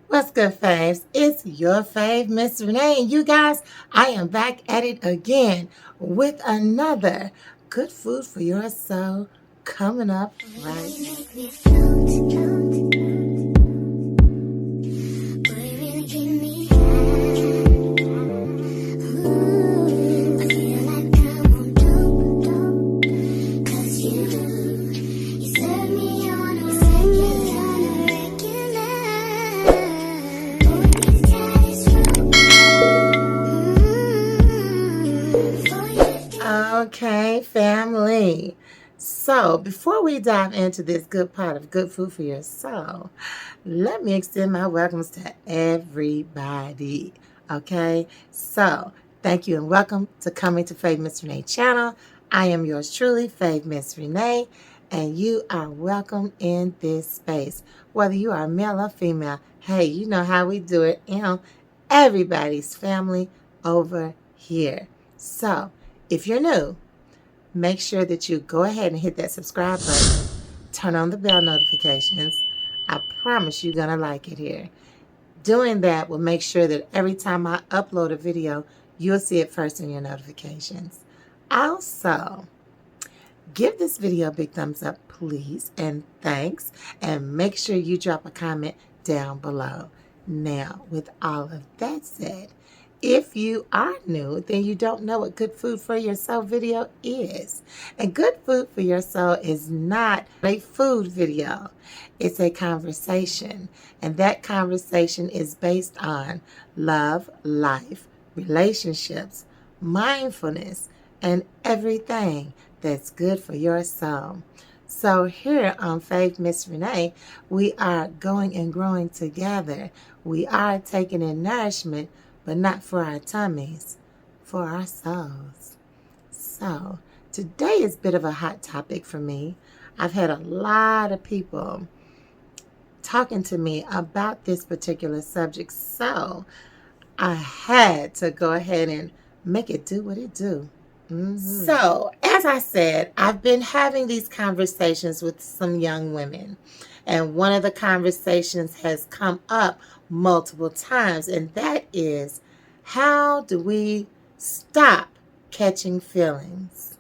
What's good, faves? It's your fave, Miss Renee. And you guys, I am back at it again with another good food for your soul coming up right now. Okay, family. So, before we dive into this good pot of good food for your soul, let me extend my welcomes to everybody. Okay, so thank you and welcome to Coming to Fave Miss Renee channel. I am yours truly, Fave Miss Renee, and you are welcome in this space. Whether you are male or female, hey, you know how we do it. Everybody's family over here. So, if you're new, make sure that you go ahead and hit that subscribe button. Turn on the bell notifications. I promise you're going to like it here. Doing that will make sure that every time I upload a video, you'll see it first in your notifications. Also, give this video a big thumbs up, please, and thanks. And make sure you drop a comment down below. Now, with all of that said, if you are new, then you don't know what Good Food for Your Soul video is. And Good Food for Your Soul is not a food video. It's a conversation. And that conversation is based on love, life, relationships, mindfulness, and everything that's good for your soul. So here on Faith Miss Renee, we are going and growing together. We are taking in nourishment, but not for our tummies, for our souls. So today is a bit of a hot topic for me. I've had a lot of people talking to me about this particular subject, so I had to go ahead and make it do what it do. So, as I said, I've been having these conversations with some young women, and one of the conversations has come up multiple times, and that is, how do we stop catching feelings?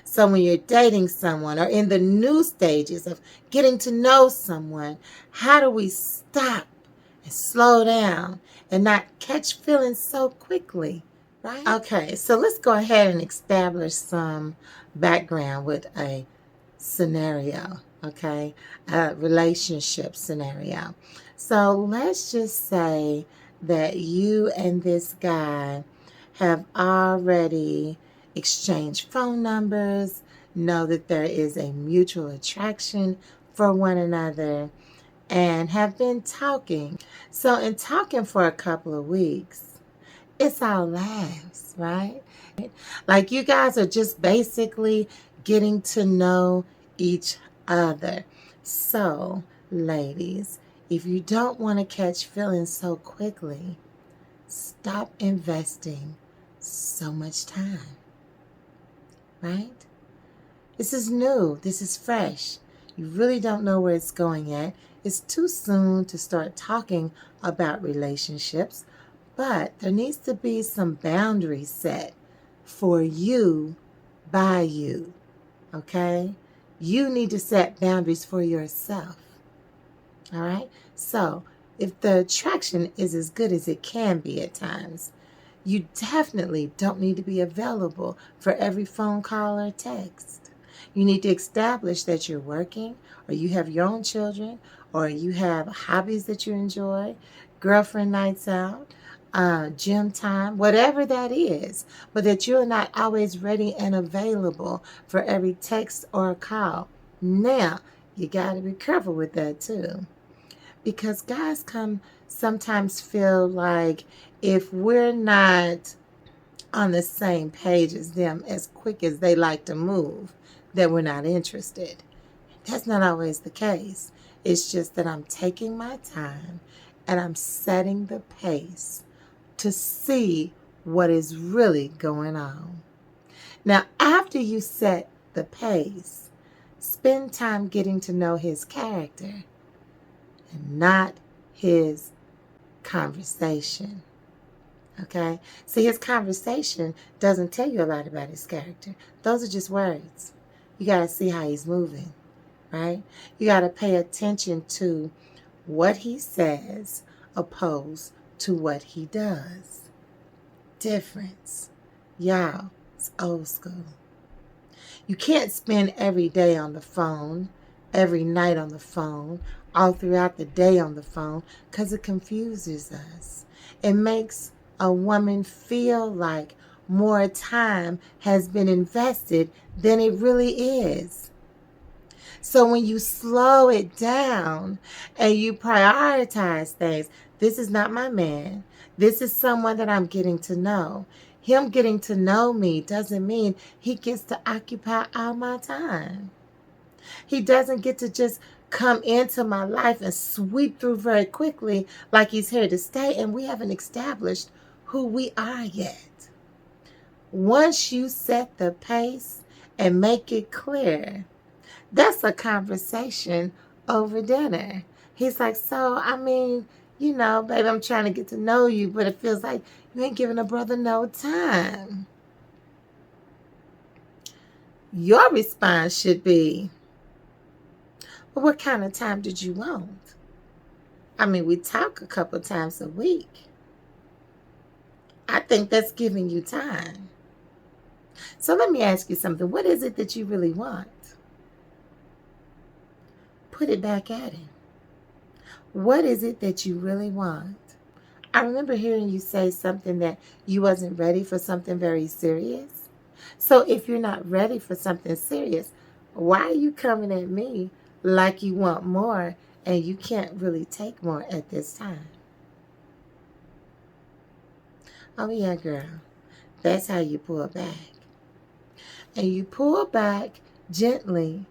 So when you're dating someone or in the new stages of getting to know someone, how do we stop and slow down and not catch feelings so quickly? Right? Okay, so let's go ahead and establish some background with a scenario, okay? A relationship scenario. So let's just say that you and this guy have already exchanged phone numbers, know that there is a mutual attraction for one another, and have been talking. So in talking for a couple of weeks, it's our lives, right? Like you guys are just basically getting to know each other. So, ladies, if you don't want to catch feelings so quickly, stop investing so much time, right? This is new. This is fresh. You really don't know where it's going yet. It's too soon to start talking about relationships. But there needs to be some boundaries set for you by you, okay? You need to set boundaries for yourself, all right? So if the attraction is as good as it can be at times, you definitely don't need to be available for every phone call or text. You need to establish that you're working, or you have your own children, or you have hobbies that you enjoy, girlfriend nights out, gym time, whatever that is, but that you're not always ready and available for every text or call. Now, you got to be careful with that too, because guys sometimes feel like if we're not on the same page as them as quick as they like to move, that we're not interested. That's not always the case. It's just that I'm taking my time and I'm setting the pace to see what is really going on. Now, after you set the pace, spend time getting to know his character. and not his conversation. Okay? See, his conversation doesn't tell you a lot about his character. Those are just words. You got to see how he's moving, right? You got to pay attention to what he says opposed to what he does. Difference. Y'all, it's old school. You can't spend every day on the phone, every night on the phone, all throughout the day on the phone, because it confuses us. It makes a woman feel like more time has been invested than it really is. So when you slow it down and you prioritize things, this is not my man. This is someone that I'm getting to know. Him getting to know me doesn't mean he gets to occupy all my time. He doesn't get to just come into my life and sweep through very quickly like he's here to stay, and we haven't established who we are yet. Once you set the pace and make it clear, that's a conversation over dinner. He's like, so, baby, I'm trying to get to know you, but it feels like you ain't giving a brother no time. Your response should be, well, what kind of time did you want? We talk a couple times a week. I think that's giving you time. So let me ask you something. What is it that you really want? Put it back at him. What is it that you really want? I remember hearing you say something that you wasn't ready for something very serious. So if you're not ready for something serious, why are you coming at me like you want more and you can't really take more at this time? Oh yeah, girl. That's how you pull back. And you pull back gently.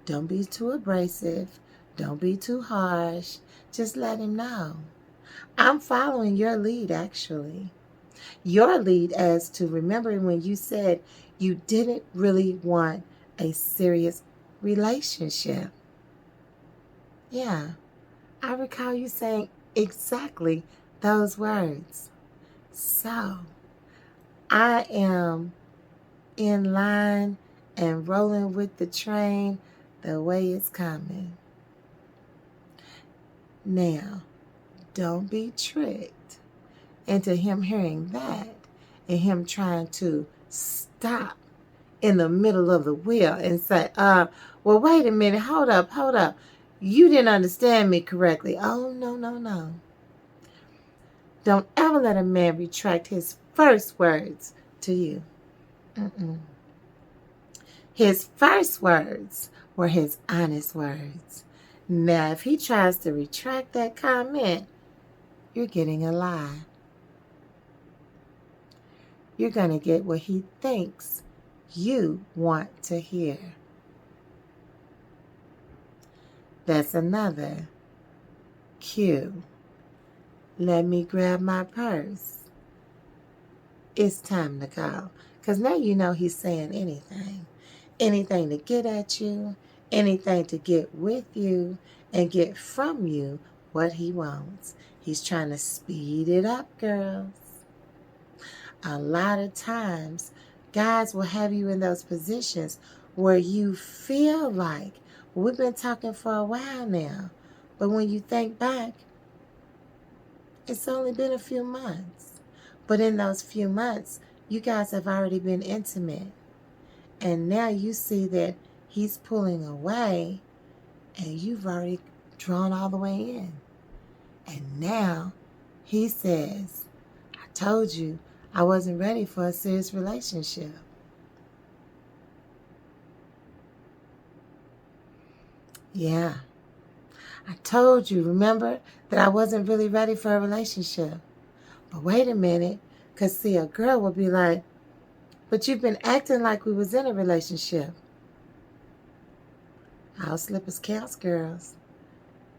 Don't be too abrasive. Don't be too harsh. Just let him know. I'm following your lead, actually. Your lead as to remembering when you said you didn't really want a serious relationship. Yeah, I recall you saying exactly those words. So, I am in line and rolling with the train the way it's coming. Now, don't be tricked into him hearing that and him trying to stop in the middle of the wheel and say, well, wait a minute, hold up. You didn't understand me correctly. Oh, no. Don't ever let a man retract his first words to you. His first words were his honest words. Now, if he tries to retract that comment, you're getting a lie. You're going to get what he thinks you want to hear. That's another cue. Let me grab my purse. It's time to go. Because now you know he's saying anything. Anything to get at you, anything to get with you, and get from you what he wants. He's trying to speed it up, girls. A lot of times, guys will have you in those positions where you feel like, we've been talking for a while now, but when you think back, it's only been a few months. But in those few months, you guys have already been intimate. And now you see that he's pulling away and you've already drawn all the way in. And now he says, I told you I wasn't ready for a serious relationship. Yeah. I told you, remember, that I wasn't really ready for a relationship. But wait a minute, because see, a girl will be like, but you've been acting like we was in a relationship. House slippers counts, girls.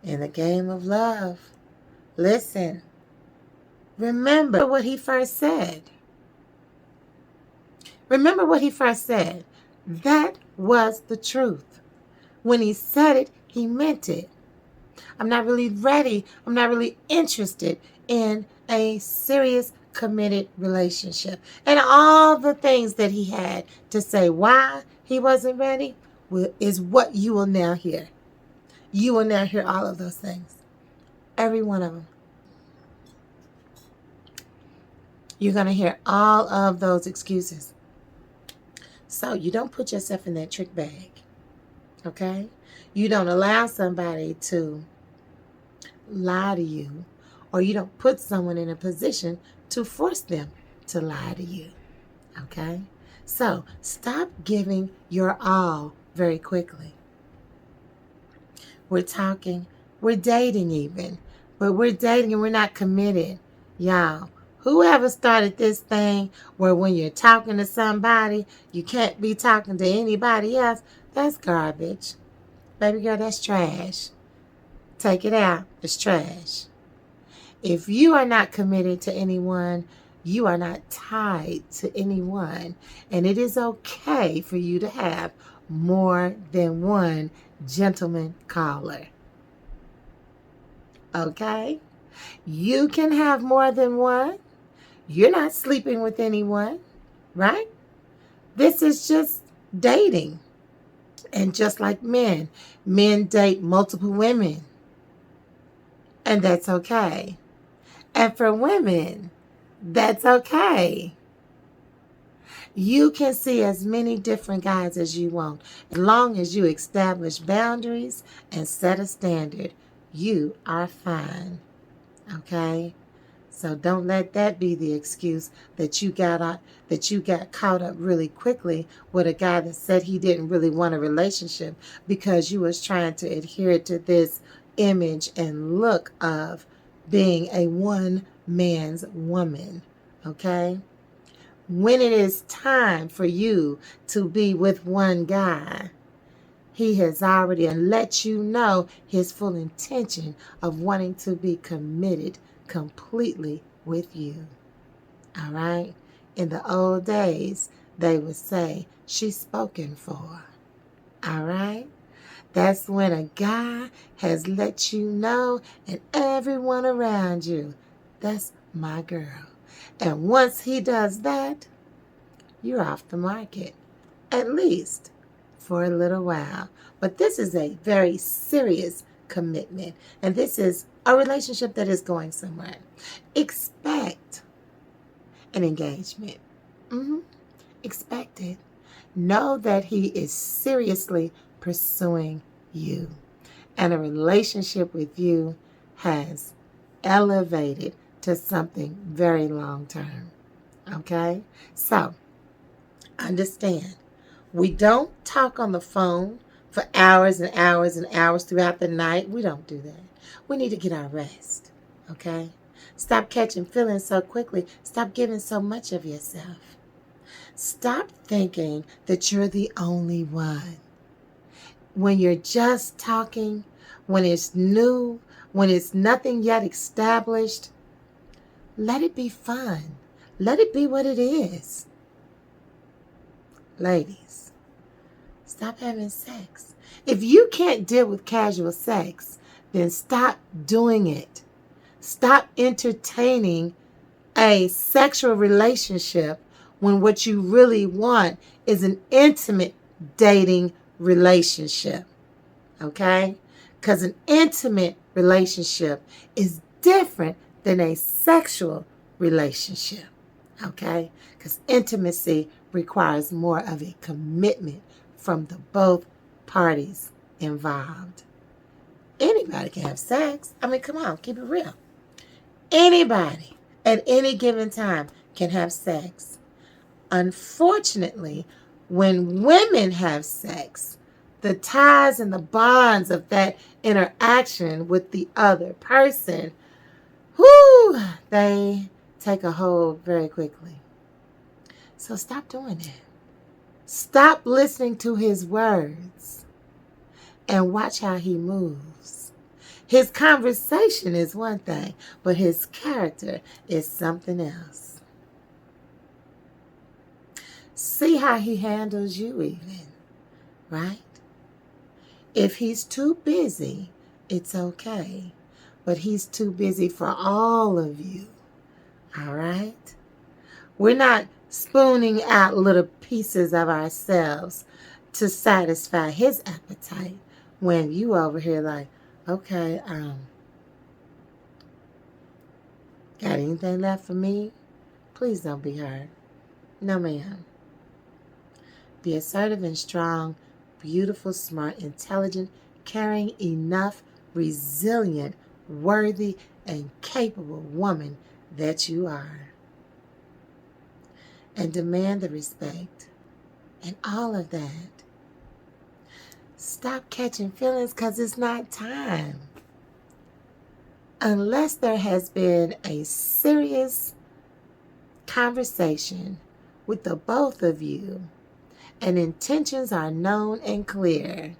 In the game of love. Listen. Remember what he first said. Remember what he first said. That was the truth. When he said it, he meant it. I'm not really ready. I'm not really interested in a serious, committed relationship. And all the things that he had to say why he wasn't ready is what you will now hear. You will now hear all of those things. Every one of them. You're going to hear all of those excuses. So you don't put yourself in that trick bag. Okay? You don't allow somebody to lie to you, or you don't put someone in a position to force them to lie to you. Okay? So stop giving your all very quickly. We're talking, we're dating even, but we're dating and we're not committed. Y'all, whoever started this thing where when you're talking to somebody, you can't be talking to anybody else, that's garbage. Baby girl, that's trash. Take it out. It's trash. If you are not committed to anyone, you are not tied to anyone. And it is okay for you to have more than one gentleman caller. Okay? You can have more than one. You're not sleeping with anyone, right? This is just dating. And just like men date multiple women. And that's okay. And for women, that's okay. You can see as many different guys as you want. As long as you establish boundaries and set a standard, you are fine. Okay? So don't let that be the excuse that you got caught up really quickly with a guy that said he didn't really want a relationship because you was trying to adhere to this image and look of being a one man's woman. Okay? When it is time for you to be with one guy, he has already let you know his full intention of wanting to be committed completely with you. All right? In the old days, they would say, she's spoken for. All right? That's when a guy has let you know and everyone around you, that's my girl. And once he does that, you're off the market, at least for a little while. But this is a very serious commitment, and this is a relationship that is going somewhere. Expect an engagement. Expect it. Know that he is seriously pursuing you, and a relationship with you has elevated to something very long term. Okay? So, understand, we don't talk on the phone for hours and hours and hours throughout the night. We don't do that. We need to get our rest. Okay? Stop catching feelings so quickly. Stop giving so much of yourself. Stop thinking that you're the only one. When you're just talking, when it's new, when it's nothing yet established, let it be fun. Let it be what it is. Ladies, stop having sex. If you can't deal with casual sex, then stop doing it. Stop entertaining a sexual relationship when what you really want is an intimate dating relationship. Okay? Because an intimate relationship is different than a sexual relationship. Okay? Because intimacy requires more of a commitment from the both parties involved. Anybody can have sex. I mean, come on, keep it real. Anybody at any given time can have sex. Unfortunately, when women have sex, the ties and the bonds of that interaction with the other person, they take a hold very quickly. So stop doing that. Stop listening to his words and watch how he moves. His conversation is one thing, but his character is something else. See how he handles you even, right? If he's too busy It's okay. But he's too busy for all of you. All right? We're not spooning out little pieces of ourselves to satisfy his appetite when you over here like, okay, got anything left for me? Please don't be hurt. No, ma'am. Be assertive and strong, beautiful, smart, intelligent, caring, enough, resilient, worthy, and capable woman that you are. And demand the respect and all of that. Stop catching feelings because it's not time. Unless there has been a serious conversation with the both of you and intentions are known and clear.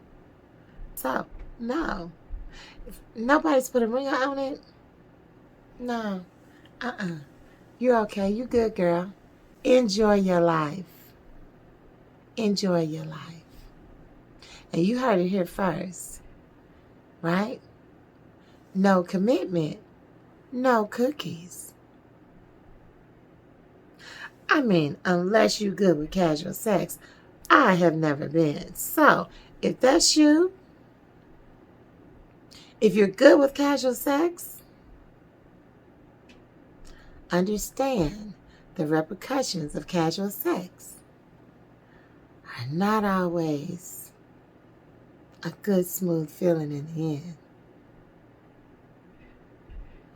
So, no. If nobody's put a ring on it, no. You're okay. You good, girl. Enjoy your life. Enjoy your life. And you heard it here first, right? No commitment, no cookies. I mean, unless you're good with casual sex, I have never been. So, if that's you, if you're good with casual sex, understand the repercussions of casual sex are not always a good, smooth feeling in the end.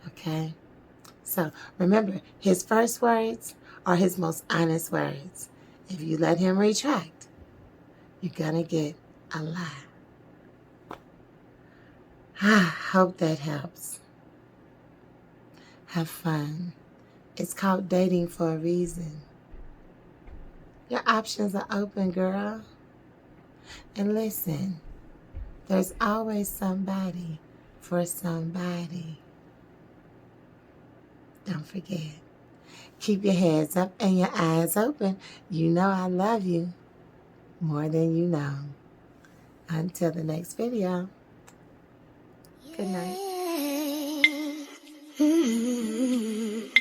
Okay? So remember, his first words are his most honest words. If you let him retract, you're going to get a lie. I hope that helps. Have fun. It's called dating for a reason. Your options are open, girl. And listen, there's always somebody for somebody. Don't forget. Keep your heads up and your eyes open. You know I love you more than you know. Until the next video. Good night.